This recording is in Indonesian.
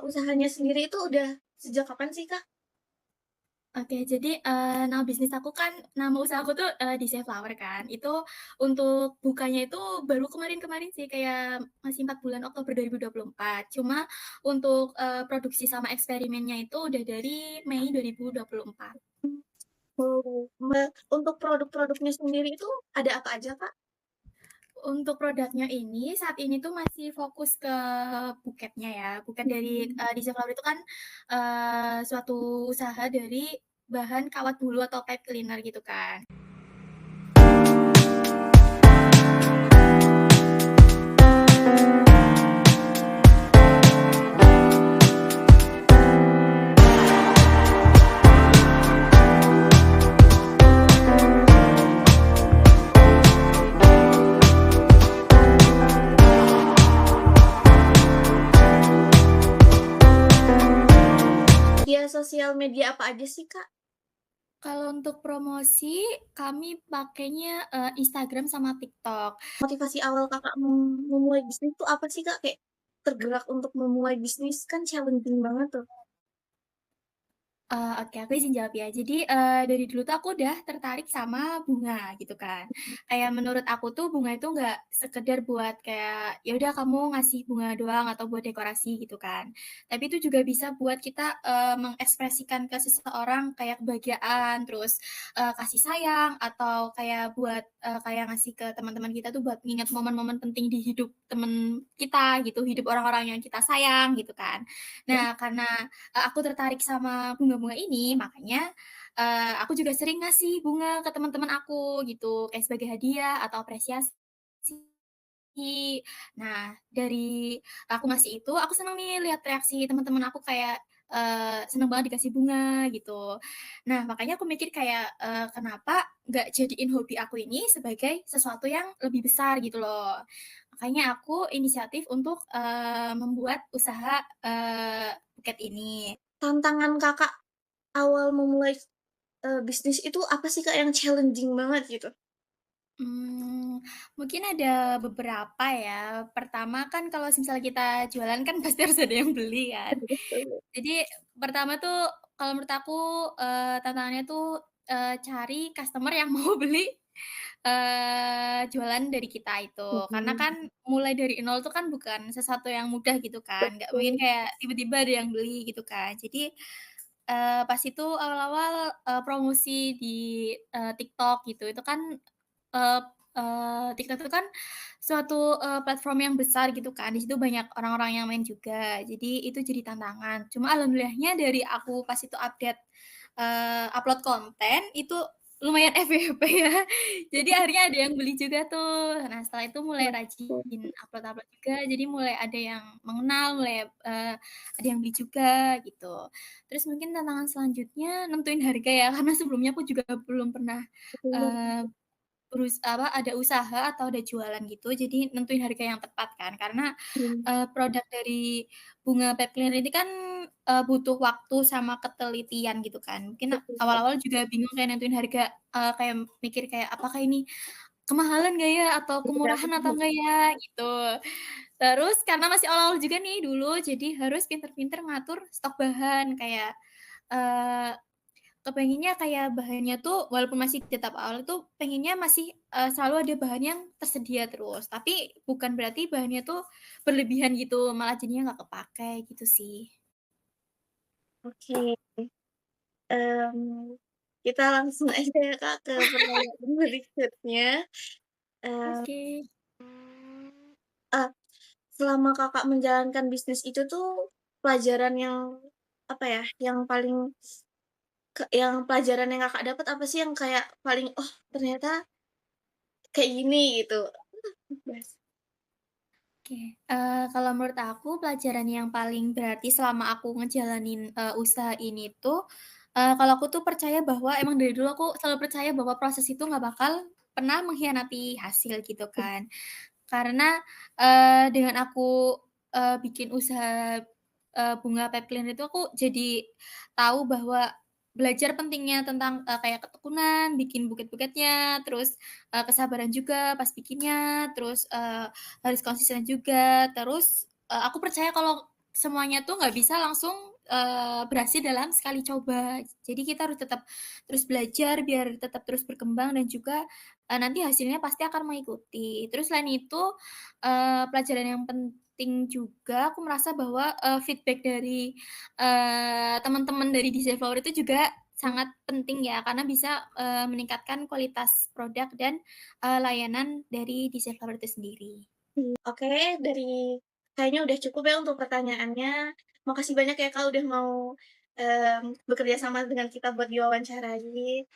usahanya sendiri itu udah sejak kapan sih, Kak? Oke, jadi, nama bisnis aku kan nama usaha aku tuh, Desain Flower kan. Itu untuk bukanya itu baru kemarin-kemarin sih, kayak masih 4 bulan, Oktober 2024. Cuma untuk, produksi sama eksperimennya itu udah dari Mei 2024. Oh, untuk produk-produknya sendiri itu ada apa aja, Kak? Untuk produknya ini, saat ini tuh masih fokus ke buketnya ya. Buket dari, Mhm. Desain Flower itu kan, suatu usaha dari bahan kawat bulu atau pipe cleaner gitu kan. Media sosial media apa aja sih, Kak? Kalau untuk promosi, kami pakainya, Instagram sama TikTok. Motivasi awal Kakak memulai bisnis itu apa sih, Kak? Kayak tergerak untuk memulai bisnis kan challenging banget tuh. Oke, aku izin jawab ya. Jadi, dari dulu tuh aku udah tertarik sama bunga gitu kan. Kayak menurut aku tuh bunga itu nggak sekedar buat kayak, ya udah kamu ngasih bunga doang atau buat dekorasi gitu kan. Tapi itu juga bisa buat kita, mengekspresikan ke seseorang kayak kebahagiaan, terus, kasih sayang atau kayak buat, kayak ngasih ke teman-teman kita tuh buat nginget momen-momen penting di hidup temen kita gitu, hidup orang-orang yang kita sayang gitu kan. Mhm. Nah, karena aku tertarik sama bunga-bunga ini, makanya, aku juga sering ngasih bunga ke teman-teman aku gitu, kayak sebagai hadiah atau apresiasi. Nah, dari aku ngasih itu, aku seneng nih lihat reaksi teman-teman aku kayak, seneng banget dikasih bunga gitu. Nah, makanya aku mikir kayak, kenapa nggak jadiin hobi aku ini sebagai sesuatu yang lebih besar gitu loh. Makanya aku inisiatif untuk, membuat usaha, buket ini. Tantangan Kakak awal memulai, bisnis itu apa sih, Kak, yang challenging banget gitu? Mungkin ada beberapa ya. Pertama kan kalau misalnya kita jualan kan pasti harus ada yang beli kan. Betul. Jadi pertama tuh kalau menurut aku, tantangannya tuh, cari customer yang mau beli, jualan dari kita itu. Karena Mhm. kan mulai dari nol tuh kan bukan sesuatu yang mudah gitu kan, nggak mungkin Betul. kayak tiba-tiba ada yang beli gitu kan. Jadi, pas itu awal-awal, promosi di, TikTok gitu, itu kan, eee TikTok itu kan suatu, platform yang besar gitu kan, di situ banyak orang-orang yang main juga, jadi itu jadi tantangan. Cuma alhamdulillahnya dari aku pas itu update, upload konten, itu lumayan FYP ya, jadi akhirnya ada yang beli juga tuh. Nah, setelah itu mulai rajin upload-upload juga, jadi mulai ada yang mengenal, mulai, ada yang beli juga gitu. Terus mungkin tantangan selanjutnya nentuin harga ya, karena sebelumnya aku juga belum pernah, Betul. eee ada usaha atau ada jualan gitu, jadi nentuin harga yang tepat kan. Karena, Mhm. produk dari bunga Peplir ini kan, butuh waktu sama ketelitian gitu kan. Mungkin Betul. awal-awal juga bingung kayak nentuin harga, kayak mikir kayak, "Apakah ini kemahalan nggak ya? Atau Iya, kemurahan atau enggak ya?" Gitu. Terus karena masih awal-awal juga nih dulu, jadi harus pinter-pinter ngatur stok bahan kayak, eee kepengennya kayak bahannya tuh walaupun masih di tahap awal tuh pengennya masih, selalu ada bahan yang tersedia terus, tapi bukan berarti bahannya tuh berlebihan gitu, malah jadinya nggak kepakai gitu sih. oke. Mmm, kita langsung aja ya, Kak, ke pertanyaan berikutnya. Eee Oke. eee, selama Kakak menjalankan bisnis itu tuh pelajaran yang, apa ya, yang paling yang pelajaran yang Kakak dapat apa sih yang kayak paling, "Oh, ternyata kayak gini," gitu? Bas Oke, kalau menurut aku pelajaran yang paling berarti selama aku ngejalanin, usaha ini tuh, kalau aku tuh percaya bahwa emang dari dulu aku selalu percaya bahwa proses itu nggak bakal pernah mengkhianati hasil gitu kan. Karena, dengan aku, bikin usaha, bunga pipe cleaner itu aku jadi tahu bahwa belajar pentingnya tentang, kayak ketekunan, bikin buket-buketnya, terus, kesabaran juga pas bikinnya, terus, harus konsisten juga, terus, aku percaya kalau semuanya tuh nggak bisa langsung, berhasil dalam sekali coba. Jadi kita harus tetap terus belajar biar tetap terus berkembang dan juga, nanti hasilnya pasti akan mengikuti. Terus selain itu, pelajaran yang penting juga aku merasa bahwa, feedback dari, teman-teman dari desain flower itu juga sangat penting ya, karena bisa, meningkatkan kualitas produk dan, layanan dari desain flower itu sendiri. Oke, dari kayaknya udah cukup ya untuk pertanyaannya. Makasih banyak ya Kak, udah mau, bekerja sama dengan kita buat diwawancarai.